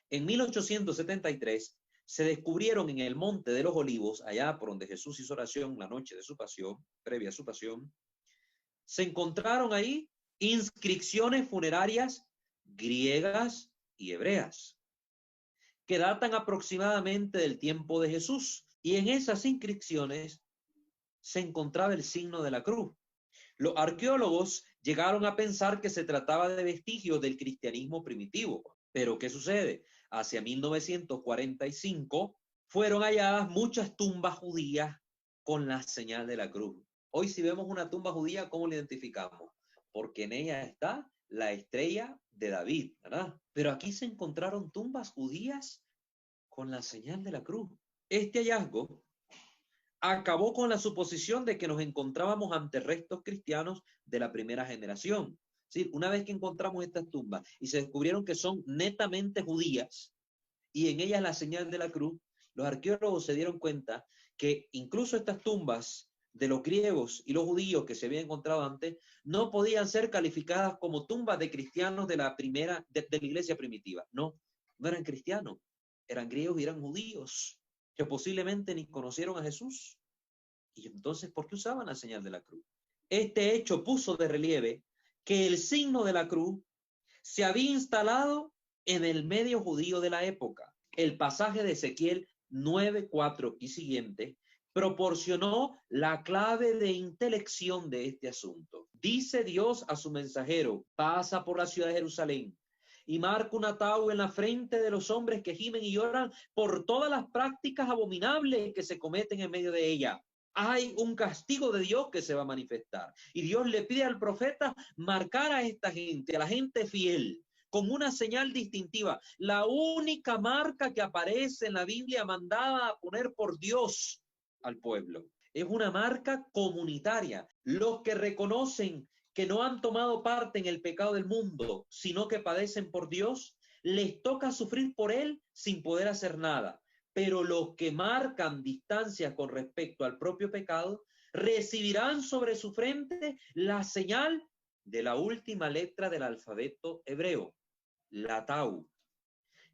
En 1873 se descubrieron en el Monte de los Olivos, allá por donde Jesús hizo oración la noche de su pasión, previa a su pasión, se encontraron ahí inscripciones funerarias griegas y hebreas, que datan aproximadamente del tiempo de Jesús. Y en esas inscripciones se encontraba el signo de la cruz. Los arqueólogos llegaron a pensar que se trataba de vestigios del cristianismo primitivo. Pero ¿qué sucede? Hacia 1945 fueron halladas muchas tumbas judías con la señal de la cruz. Hoy si vemos una tumba judía, ¿cómo la identificamos? Porque en ella está la estrella de David, ¿verdad? Pero aquí se encontraron tumbas judías con la señal de la cruz. Este hallazgo acabó con la suposición de que nos encontrábamos ante restos cristianos de la primera generación. ¿Sí? Una vez que encontramos estas tumbas y se descubrieron que son netamente judías y en ellas la señal de la cruz, los arqueólogos se dieron cuenta que incluso estas tumbas de los griegos y los judíos que se habían encontrado antes no podían ser calificadas como tumbas de cristianos de la primera, de la iglesia primitiva. No, no eran cristianos, eran griegos y eran judíos que posiblemente ni conocieron a Jesús. Y entonces, ¿por qué usaban la señal de la cruz? Este hecho puso de relieve que el signo de la cruz se había instalado en el medio judío de la época. El pasaje de Ezequiel 9:4 y siguiente proporcionó la clave de intelección de este asunto. Dice Dios a su mensajero: pasa por la ciudad de Jerusalén y marca un ataúd en la frente de los hombres que gimen y lloran por todas las prácticas abominables que se cometen en medio de ella. Hay un castigo de Dios que se va a manifestar. Y Dios le pide al profeta marcar a esta gente, a la gente fiel, con una señal distintiva. La única marca que aparece en la Biblia mandada a poner por Dios al pueblo. Es una marca comunitaria. Los que reconocen que no han tomado parte en el pecado del mundo, sino que padecen por Dios, les toca sufrir por él sin poder hacer nada. Pero los que marcan distancia con respecto al propio pecado recibirán sobre su frente la señal de la última letra del alfabeto hebreo, la tau,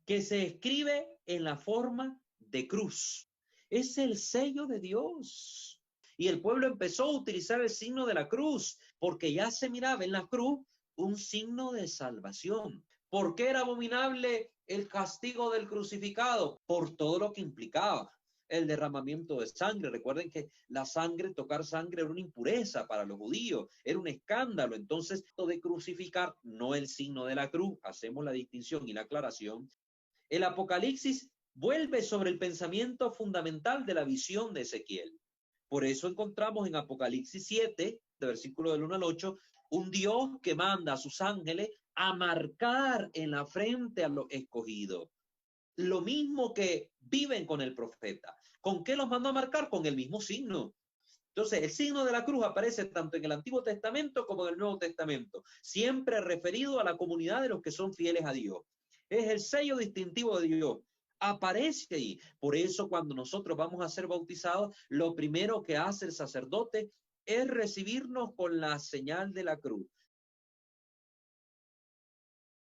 que se escribe en la forma de cruz. Es el sello de Dios. Y el pueblo empezó a utilizar el signo de la cruz, porque ya se miraba en la cruz un signo de salvación. ¿Por qué era abominable el castigo del crucificado? Por todo lo que implicaba. El derramamiento de sangre. Recuerden que la sangre, tocar sangre, era una impureza para los judíos, era un escándalo. Entonces, esto de crucificar, no el signo de la cruz, hacemos la distinción y la aclaración. El Apocalipsis vuelve sobre el pensamiento fundamental de la visión de Ezequiel. Por eso encontramos en Apocalipsis 7, de versículo del 1 al 8, un Dios que manda a sus ángeles a marcar en la frente a los escogidos. Lo mismo que viven con el profeta. ¿Con qué los mandó a marcar? Con el mismo signo. Entonces, el signo de la cruz aparece tanto en el Antiguo Testamento como en el Nuevo Testamento, siempre referido a la comunidad de los que son fieles a Dios. Es el sello distintivo de Dios. Aparece ahí. Por eso, cuando nosotros vamos a ser bautizados, lo primero que hace el sacerdote es recibirnos con la señal de la cruz.